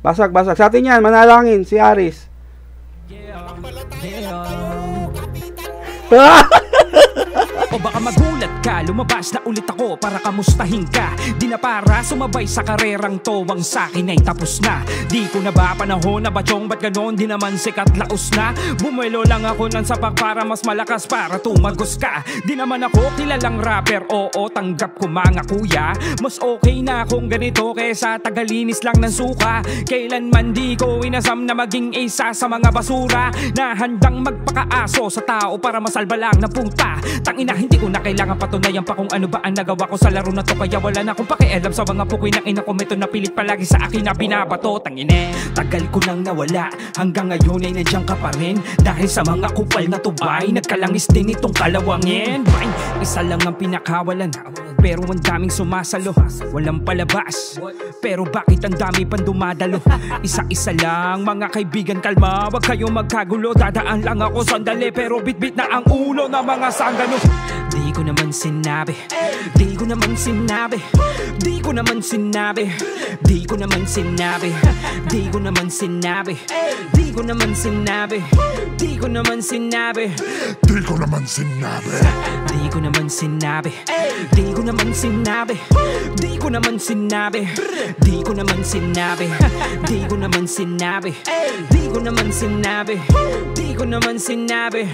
Basag, basag. Sa atin yan, manalangin, si Aris. O baka magulat ka, lumabas na ulit ako para kamustahin ka. Di na para sumabay sa karerang to, ang sakin ay tapos na. Di ko na ba panahon na batyong, ba't ganon? Di naman sikat laos na. Bumuelo lang ako ng sapak para mas malakas para tumagos ka. Di naman ako kilalang rapper, oo tanggap ko mga kuya. Mas okay na kung ganito kesa tagalinis lang ng suka. Kailanman di ko inasam na maging isa sa mga basura na handang magpakaaso sa tao para masalba lang na puta. Tangina, hindi ko na kailangan patunayan pa kung ano ba ang nagawa ko sa laro na to. Kaya wala na akong pakialam sa mga pukoy ng ina ko. Meto na pilit palagi sa akin na binabato. Tangine, tagal ko nang nawala, hanggang ngayon ay nandiyan ka pa rin. Dahil sa mga kupal na tubay, nagkalangis din itong kalawangin. Bang, isa lang ang pinakawalan, pero ang daming sumasalo. Walang palabas, pero bakit ang dami pang dumadalo? Isa-isa lang mga kaibigan, kalma, wag kayong magkagulo. Dadaan lang ako sandali, pero bitbit na ang ulo ng mga sanggano. Di ko naman sinabi, di ko naman sinabi, di ko naman sinabi, di ko naman sinabi, di ko naman sinabi, di ko naman sinabi, di ko naman sinabi, di ko naman sinabi, di ko naman sinabi, di ko naman sinabi, di ko naman sinabi, di ko naman sinabi, di ko naman sinabi, di ko naman sinabi, di ko naman sinabi,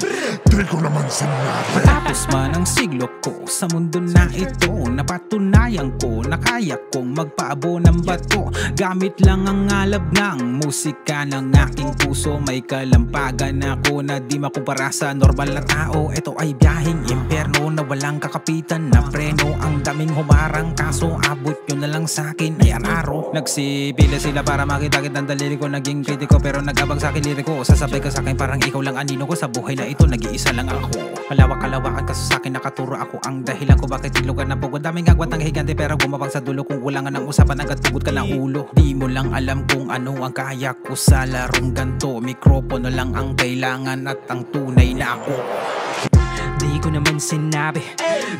di ko naman sinabi. Tapos man ang siglo ko sa mundo na ito, napatunayan ko na kaya kong magpaabo ng bato. Gamit lang ang alab ng musika ng aking puso. May kalampagan ako na di makumpara sa normal na tao. Ito ay biyaheng impyerno na walang kakapitan na preno. Ang daming humarang kaso abot nyo na lang sa akin ay araro. Nagsipila sila para makita-kit ang daliri ko. Naging kritiko pero nagabag sa akin liriko. Sasabay ka sa akin parang ikaw lang anino ko. Sa buhay na ito nag-iisa lang ako. Malawak-kalawakan kasi sa akin nakaturo ako. Ang dahilan ko bakit ilugan na pugod. Daming agwat ng higante pero gumapang sa dulo. Kung kulangan ng usapan hanggat tugod ka ng ulo. Di mo lang alam kung ano ang kaya ko sa larong ganto. Mikropono lang ang kailangan at ang tunay na ako. Di ko naman sinabi,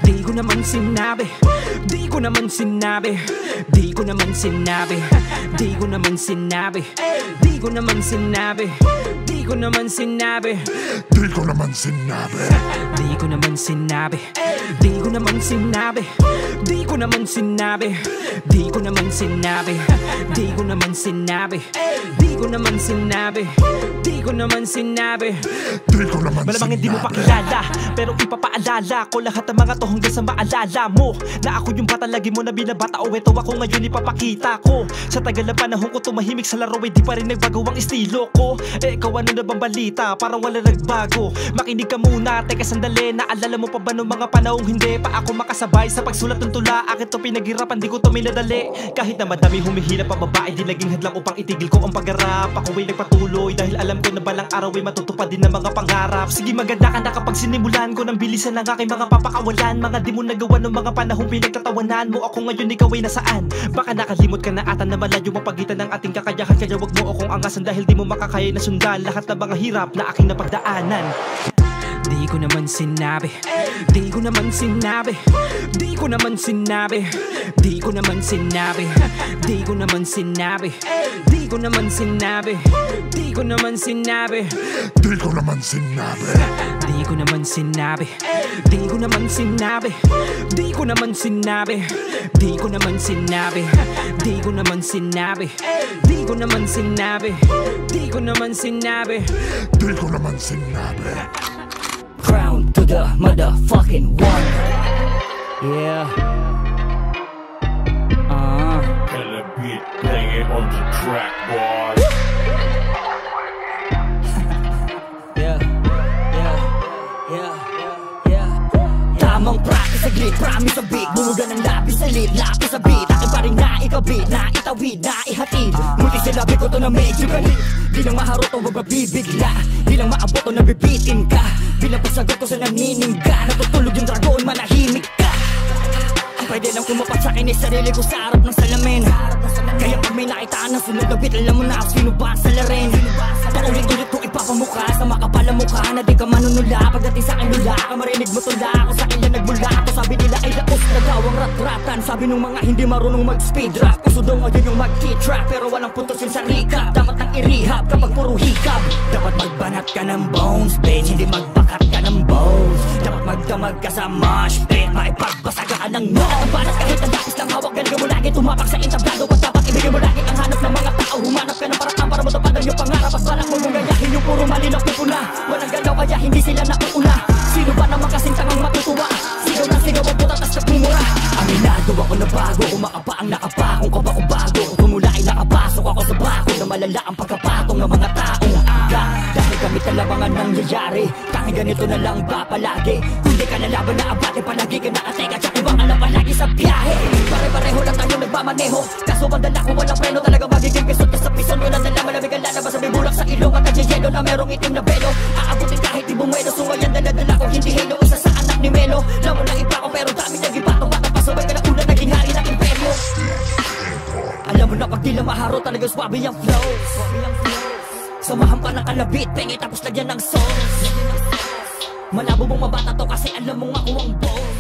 di ko naman sinabi, di ko naman sinabi, di ko naman sinabi, di ko naman sinabi, di ko naman sinabi, di ko naman sinabi, di ko naman sinabi, di ko naman sinabi, di ko naman sinabi, di ko naman sinabi, di ko naman sinabi, di ko naman sinabi, di ko naman sinabi, di ko naman sinabi, di ko naman malamang hindi mo pakilala, pero ipapaalala ko lahat ng mga to hanggang sa maalala mo na ako yung bata lagi mo na binabata. O eto ako ngayon ipapakita ko. Sa tagal na panahon ko tumahimik sa laro, di pa rin nagbago ang estilo ko. Eh ikaw ano na bang balita? Parang wala nagbago. Makinig ka muna, teka sandali. Naalala mo pa ba nung mga panahong hindi pa ako makasabay sa pagsulat ng tula? Akin to pinaghirapan, di ko to minadali. Kahit na madami humihila pa babae, di naging hadlang upang itigil ko ang pagharap. Ako ay nagpatuloy dahil alam ko na balang araw ay matutupad din ang mga pangarap. Sige maganda ka na kapag sinimulan ko ng bilisan ng aking mga papakawalan. Mga di mo nagawa ng mga panahong pinagtatawanan mo. Ako ngayon ikaw ay nasaan? Baka nakalimot ka na ata na malayo ang pagitan ng ating kakayahan. Kaya wag mo akong angasan dahil di mo makakaya na sundan lahat ng mga hirap na aking napagdaanan. Di ko naman sinabi, di ko naman sinabi, di ko naman sinabi, di ko naman sinabi, di ko naman sinabi, di ko naman sinabi, di ko naman sinabi, di ko naman sinabi, di ko naman sinabi, di ko naman sinabi, di ko naman sinabi, di ko naman sinabi, di ko naman sinabi, di ko naman sinabi, di ko naman sinabi, di ko naman sinabi. Crown to the motherfucking one. Yeah. Kill a beat, bring it on the track, boy. Yeah. Tamang practice sa glit, promise sa beat. Bumuga ng lapis sa lid, lapis sa beat. Akin pa rin na ikabit, na itawid, na ihatid. Muti sinabi ko to na medyo galit. Di lang maharot o mabibigla, di lang maabot o nabibitin ka. Bilang pasagot ko sa naniningga, natutulog yung dragon, manahimik ka. Pwede lang kumapat sa akin ay sarili ko sa harap ng salamin. Kaya pag may nakitaan ng sunod na beat, alam mo na sino ba sa larin. Paulit-ulit ko ipapamukha sa makapal na mukha na di ka manunula. Pagdating sa akin nula ka, marinig mo tula ako sa akin yan nagmula. Ako sabi nila ay laos na daw ang rat-ratan. Sabi nung mga hindi marunong mag-speed rap, uso daw ngayon yung mag-key-track, pero walang putos yun sa recap. Dapat nang i-rehab kapag puro hikab. Dapat magbanat ka ng bones, bitch, hindi magbakat ka ng bones. Dapat magdamag ka sa mosh pit, maipagbasaga ka ng no. Ang banat kahit ang lapis lang hawak, galing mo lagi tumapak sa entablado. At dapat ibigay mo lagi ang hanap ng mga tao. Humanap ka ng paraan para matupad ang iyong pangarap. Mas balak mo mong gayahin yung puro malinok na puna. Walang galaw kaya hindi sila nakuuna. Sino ba naman kasing tangang matutuwa? Sigaw na sigaw ang puta tas nagmumura. Aminado ako na bago, kumakapa ang nakapa. Kung kaba o bago, kung tumula ay nakapasok ako sa bako na malala ang pagkapatong ng mga taong aga. Dahil kami talabangan nangyayari, tanging ganito na lang ba palagi? Kung di ka nalaban na abate, palagi ka nakateka. Tsaka ibang alam palagi sa biyahe. Pare-pareho lang tayo nagmamaneho, kaso bandala ko walang preno. Talaga magiging pisot ka sa pison. Yun ang dala, malamig ang lalabas sa bibulak sa ilong. At nagyayelo na merong itim na belo. Aabutin kahit di bumuelo, sungayan dala-dala ko hindi helo. Isa sa anak ni Melo, lamo na iba ko pero dami naging patong bata. Pasabay ka na una, naging hari ng imperyo. Alam mo na pag di lang maharo, talaga swabe ang flow. Samahan pa ng kalabit, pengi tapos lagyan ng sauce. Malabo mong mabata to kasi alam mong ako ang boss.